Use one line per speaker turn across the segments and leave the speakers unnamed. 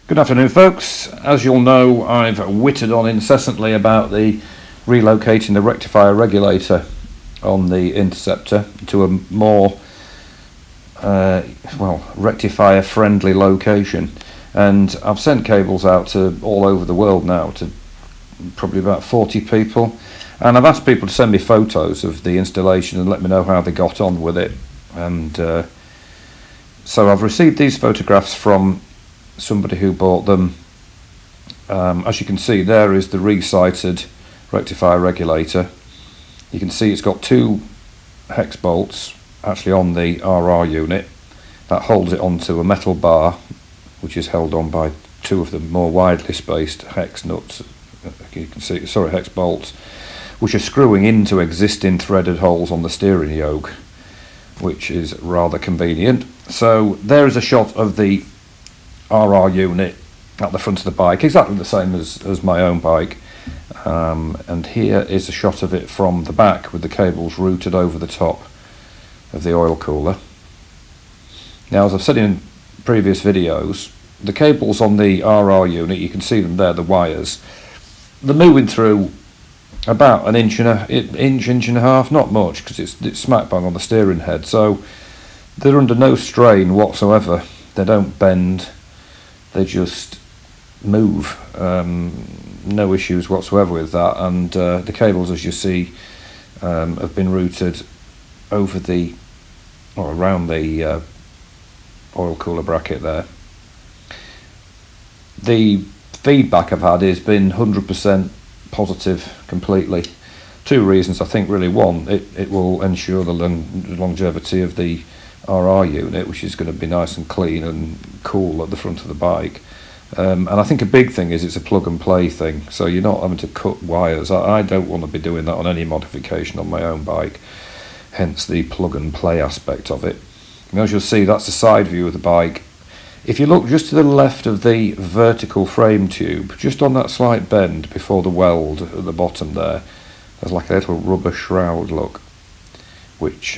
Good afternoon, folks. As you'll know, I've whittled on incessantly about the relocating the rectifier regulator on the Interceptor to a more rectifier friendly location, and I've sent cables out to all over the world now, to probably about 40 people, and I've asked people to send me photos of the installation and let me know how they got on with it. And so I've received these photographs from somebody who bought them. As you can see, there is the re-sighted rectifier regulator. You can see it's got two hex bolts actually on the RR unit that holds it onto a metal bar, which is held on by two of the more widely spaced hex nuts. You can see, hex bolts, which are screwing into existing threaded holes on the steering yoke, which is rather convenient. So there is a shot of the RR unit at the front of the bike, exactly the same as my own bike, and here is a shot of it from the back with the cables routed over the top of the oil cooler. Now, as I've said in previous videos, the cables on the RR unit, you can see them there, the wires, they're moving through about an inch and a half, not much, because it's smack bang on the steering head, so they're under no strain whatsoever. They don't bend, they just move. No issues whatsoever with that, and the cables, as you see, have been routed over or around the oil cooler bracket there. The feedback I've had has been 100% positive completely. Two reasons, I think, really. One, it will ensure the longevity of the RR unit, which is going to be nice and clean and cool at the front of the bike. And I think a big thing is it's a plug and play thing, so you're not having to cut wires. I don't want to be doing that on any modification on my own bike, hence the plug and play aspect of it. And as you'll see, that's the side view of the bike. If you look just to the left of the vertical frame tube, just on that slight bend before the weld at the bottom there, there's like a little rubber shroud, look, which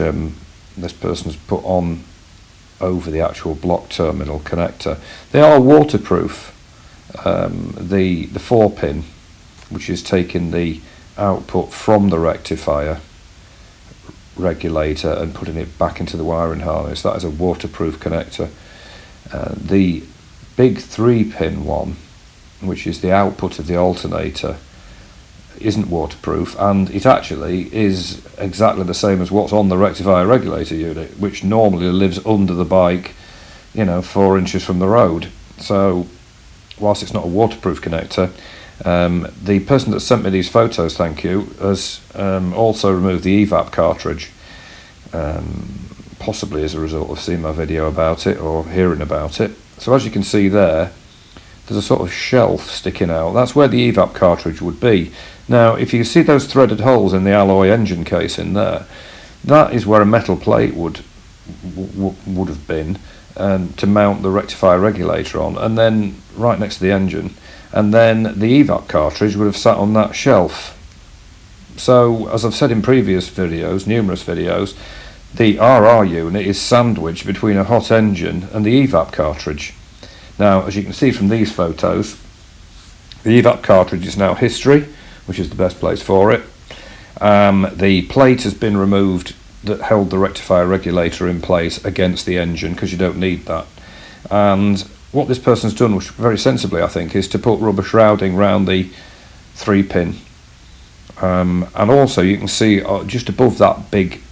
this person's put on over the actual block terminal connector. They are waterproof. The 4-pin, which is taking the output from the rectifier regulator and putting it back into the wiring harness, that is a waterproof connector. The big 3-pin one, which is the output of the alternator, isn't waterproof, and it actually is exactly the same as what's on the rectifier regulator unit, which normally lives under the bike, 4 inches from the road. So whilst it's not a waterproof connector, the person that sent me these photos, thank you, has also removed the EVAP cartridge, possibly as a result of seeing my video about it or hearing about it. So as you can see there, there's a sort of shelf sticking out. That's where the EVAP cartridge would be. Now, if you see those threaded holes in the alloy engine case in there, that is where a metal plate would have been to mount the rectifier regulator on, and then right next to the engine, and then the EVAP cartridge would have sat on that shelf. So, as I've said in previous videos, numerous videos, the RR unit is sandwiched between a hot engine and the EVAP cartridge. Now, as you can see from these photos, the EVAP cartridge is now history, which is the best place for it. The plate has been removed that held the rectifier regulator in place against the engine, because you don't need that. And what this person's done, which very sensibly I think, is to put rubber shrouding round the 3-pin. And also you can see just above that big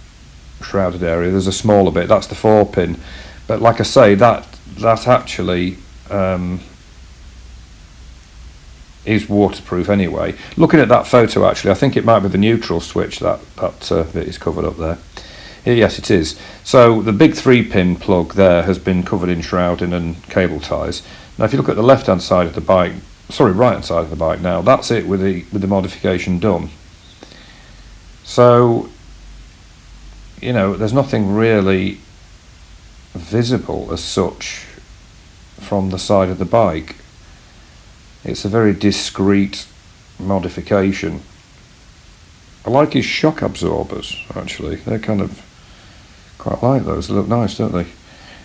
shrouded area there's a smaller bit, that's the 4-pin. But like I say, that actually is waterproof anyway. Looking at that photo, actually, I think it might be the neutral switch that bit is covered up there. Yes, it is. So the big 3-pin plug there has been covered in shrouding and cable ties. Now, if you look at the left-hand side of the bike, right-hand side of the bike now, that's it with the modification done. So, there's nothing really visible as such from the side of the bike. It's a very discreet modification. I like his shock absorbers, actually. They're kind of quite like those. They look nice, don't they?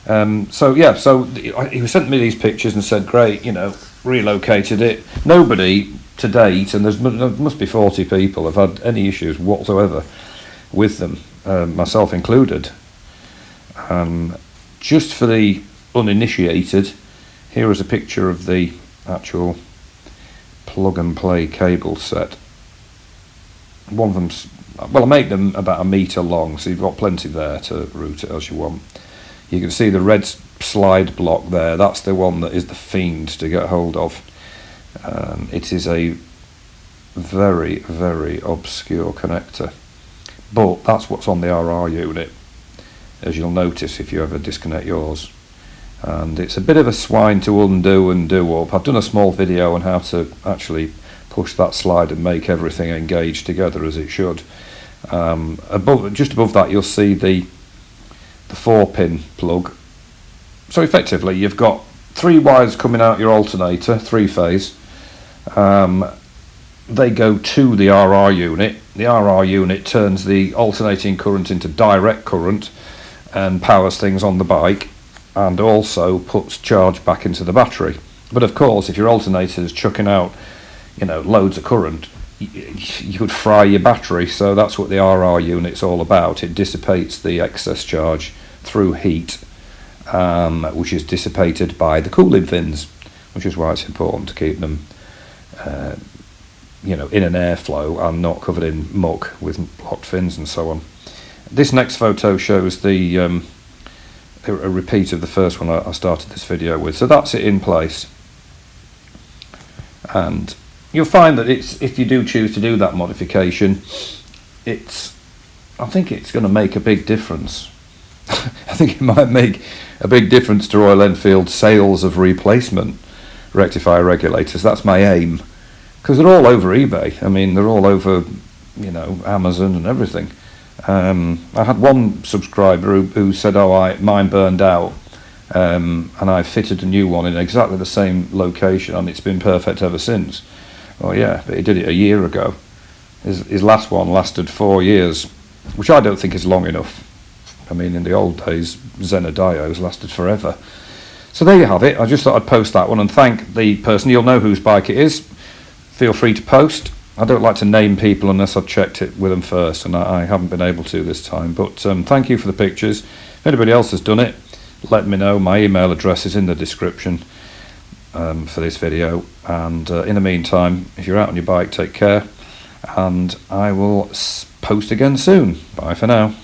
So yeah, so he sent me these pictures and said, great, you know, relocated it. Nobody to date, and there must be 40 people, have had any issues whatsoever with them, myself included. Just for the uninitiated, here is a picture of the actual plug and play cable set. One of them's, well, I make them about 1 metre long, so you've got plenty there to route it as you want. You can see the red slide block there, that's the one that is the fiend to get hold of. It is a very, very obscure connector, but that's what's on the RR unit, as you'll notice if you ever disconnect yours. And it's a bit of a swine to undo and do up. I've done a small video on how to actually push that slide and make everything engage together as it should. Just above that you'll see the 4-pin plug. So effectively you've got 3 wires coming out your alternator, 3-phase. They go to the RR unit. The RR unit turns the alternating current into direct current and powers things on the bike, and also puts charge back into the battery. But of course, if your alternator is chucking out, you know, loads of current, you could fry your battery. So that's what the RR unit's all about. It dissipates the excess charge through heat, which is dissipated by the cooling fins, which is why it's important to keep them you know, in an airflow and not covered in muck with blocked fins and so on. This next photo shows the a repeat of the first one I started this video with. So that's it in place, and you'll find that it's, if you do choose to do that modification, I think it's going to make a big difference. I think it might make a big difference to Royal Enfield sales of replacement rectifier regulators. That's my aim, because they're all over eBay. I mean, they're all over, you know, Amazon and everything. I had one subscriber who said, oh, mine burned out, and I fitted a new one in exactly the same location and it's been perfect ever since. Well, yeah, but he did it a year ago. His last one lasted 4 years, which I don't think is long enough. I mean, in the old days, Zenodios lasted forever. So there you have it. I just thought I'd post that one and thank the person. You'll know whose bike it is. Feel free to post. I don't like to name people unless I've checked it with them first, and I haven't been able to this time. But thank you for the pictures. If anybody else has done it, let me know. My email address is in the description for this video. And in the meantime, if you're out on your bike, take care. And I will post again soon. Bye for now.